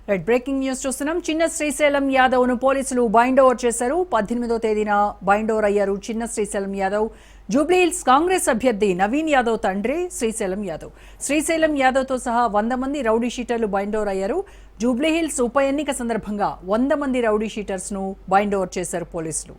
Right breaking news చూస్తున్నాం. చిన్న శ్రీశైలం యాదవ్ ను పోలీసులు బైండ్ ఓవర్ చేశారు. 18వ తేదీన బైండ్ ఓవర్ అయ్యారు చిన్న శ్రీశైలం యాదవ్. జూబ్లీహిల్స్ కాంగ్రెస్ అభ్యర్థి నవీన్ యాదవ్ తండ్రి శ్రీశైలం యాదవ్. శ్రీశైలం యాదవ్ తో సహా 100 మంది రౌడీ షీటర్లు బైండ్ ఓవర్ అయ్యారు. జూబ్లీహిల్స్ ఉప ఎన్నిక సందర్భంగా 100 మంది రౌడీ షీటర్స్ ను బైండ్ ఓవర్ చేశారు పోలీసులు.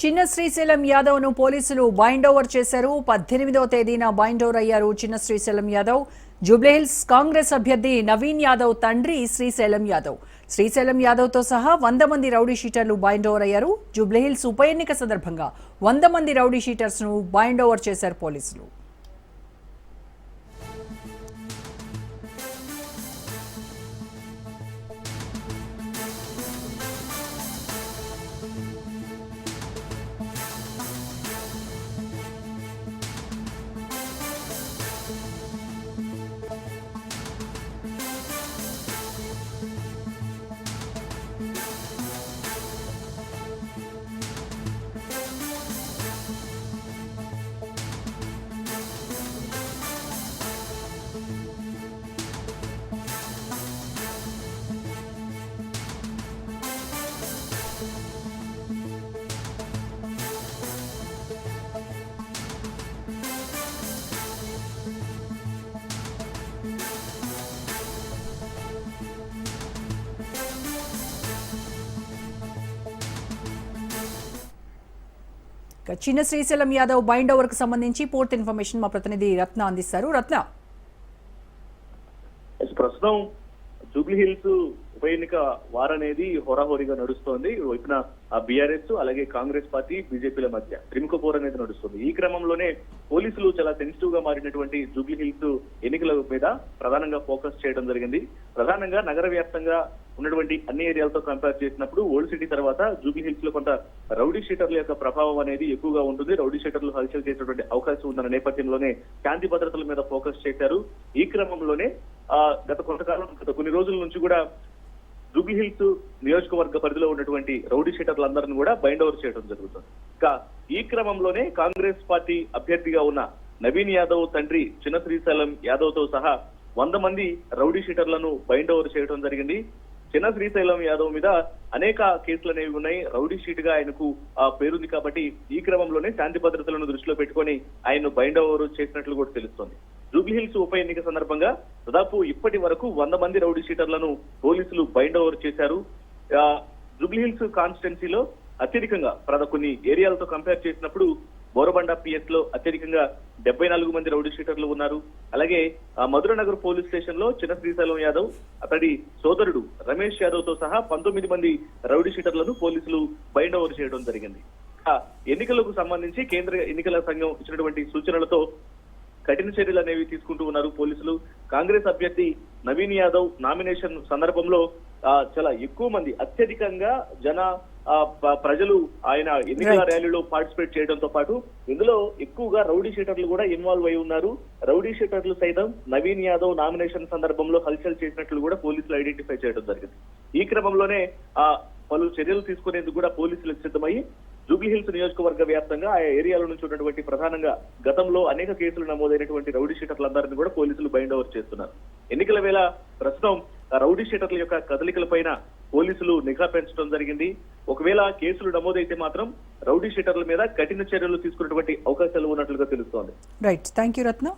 చిన్న శ్రీశైలం యాదవ్ ను పోలీసులు బైండ్ ఓవర్ చేశారు. 18వ తేదీన బైండ్ ఓవర్ అయ్యారు చిన్న శ్రీశైలం యాదవ్. జూబ్లీహిల్స్ కాంగ్రెస్ అభ్యర్థి నవీన్ యాదవ్ తండ్రి శ్రీశైలం యాదవ్. శ్రీశైలం యాదవ్ తో సహా 100 మంది రౌడీ షీటర్లు బైండ్ ఓవర్ అయ్యారు. జూబ్లీహిల్స్ ఉప ఎన్నిక సందర్భంగా 100 మంది రౌడీ షీటర్స్ ను బైండ్ ఓవర్ చేశారు పోలీసులు. చిన్న శ్రీశైలం యాదవ్ బైండ్ ఓవర్ కు సంబంధించి పూర్తి ఇన్ఫర్మేషన్ మా ప్రతినిధి రత్న అందిస్తారు. రత్న, ప్రస్తుతం జూబ్లీహిల్స్ ఉప ఎన్నిక వారనేది హోరాహోరీగా నడుస్తోంది. వైపున బీఆర్ఎస్ అలాగే కాంగ్రెస్ పార్టీ బీజేపీల మధ్య త్రిముఖ పోరు అనేది నడుస్తుంది. ఈ క్రమంలోనే పోలీసులు చాలా సెన్సిటివ్ గా మారినటువంటి జూబ్లీహిల్స్ ఎన్నికల మీద ప్రధానంగా ఫోకస్ చేయడం జరిగింది. ప్రధానంగా నగర వ్యాప్తంగా ఉన్నటువంటి అన్ని ఏరియాలతో కంపేర్ చేసినప్పుడు ఓల్డ్ సిటీ తర్వాత జూబ్లీహిల్స్ లో కొంత రౌడీ షీటర్ల యొక్క ప్రభావం అనేది ఎక్కువగా ఉంటుంది. రౌడీ షీటర్లు హల్చల్ చేసేటువంటి అవకాశం ఉందన్న నేపథ్యంలోనే శాంతి భద్రతల మీద ఫోకస్ చేశారు. ఈ క్రమంలోనే గత కొన్ని రోజుల నుంచి కూడా జూబ్లీహిల్స్ నియోజకవర్గ పరిధిలో ఉన్నటువంటి రౌడీ షీటర్లందరినీ కూడా బైండ్ ఓవర్ చేయడం జరుగుతుంది. ఈ క్రమంలోనే కాంగ్రెస్ పార్టీ అభ్యర్థిగా ఉన్న నవీన్ యాదవ్ తండ్రి చిన్న శ్రీశైలం యాదవ్ తో సహా 100 మంది రౌడీ షీటర్లను బైండ్ ఓవర్ చేయడం జరిగింది. చిన్న శ్రీశైలం యాదవ్ మీద అనేక కేసులు అనేవి ఉన్నాయి. రౌడీ షీట్ గా ఆయనకు పేరుంది కాబట్టి ఈ క్రమంలోనే శాంతి భద్రతలను దృష్టిలో పెట్టుకొని ఆయన్ను బైండ్ ఓవర్ చేసినట్లు కూడా తెలుస్తోంది. జూబ్లీహిల్స్ ఉప ఎన్నిక సందర్భంగా దాదాపు ఇప్పటి వరకు 100 మంది రౌడీ షీటర్లను పోలీసులు బైండ్ ఓవర్ చేశారు. జూబ్లీహిల్స్ కాన్స్టిట్యున్సీలో అత్యధికంగా కొన్ని ఏరియాలతో కంపేర్ చేసినప్పుడు బోరబండ పిఎస్ లో అత్యధికంగా 74 మంది రౌడీ షీటర్లు ఉన్నారు. అలాగే మధురనగర్ పోలీస్ స్టేషన్ లో చిన్న శ్రీశైలం యాదవ్, అతడి సోదరుడు రమేష్ యాదవ్ తో సహా 19 మంది రౌడీ షీటర్లను పోలీసులు బైండ్ ఓవర్ చేయడం జరిగింది. ఎన్నికలకు సంబంధించి కేంద్ర ఎన్నికల సంఘం ఇచ్చినటువంటి సూచనలతో కఠిన చర్యలు అనేవి తీసుకుంటూ ఉన్నారు పోలీసులు. కాంగ్రెస్ అభ్యర్థి నవీన్ యాదవ్ నామినేషన్ సందర్భంలో చాలా ఎక్కువ మంది అత్యధికంగా ప్రజలు ఆయన ఎన్నికల ర్యాలీలో పార్టిసిపేట్ చేయడంతో పాటు ఇందులో ఎక్కువగా రౌడీ షీటర్లు కూడా ఇన్వాల్వ్ అయి ఉన్నారు. రౌడీ షీటర్లు సైతం నవీన్ యాదవ్ నామినేషన్ సందర్భంలో హల్చల్ చేసినట్లు కూడా పోలీసులు ఐడెంటిఫై చేయడం జరిగింది. ఈ క్రమంలోనే పలు చర్యలు తీసుకునేందుకు కూడా పోలీసులు సిద్ధమయ్యి జూబ్లీహిల్స్ నియోజకవర్గ వ్యాప్తంగా ఆ ఏరియాల నుంచి ఉన్నటువంటి ప్రధానంగా గతంలో అనేక కేసులు నమోదైనటువంటి రౌడీ షీటర్లందరినీ కూడా పోలీసులు బైండ్ ఓవర్ చేస్తున్నారు. ఎన్నికల వేళ ప్రస్తుతం రౌడీ షీటర్ల యొక్క కదలికలపైన పోలీసులు నిఘా పెంచడం జరిగింది. ఒకవేళ కేసులు నమోదైతే మాత్రం రౌడీ షీటర్ల మీద కఠిన చర్యలు తీసుకున్నటువంటి అవకాశాలు ఉన్నట్లుగా తెలుస్తోంది. Right, thank you Ratna.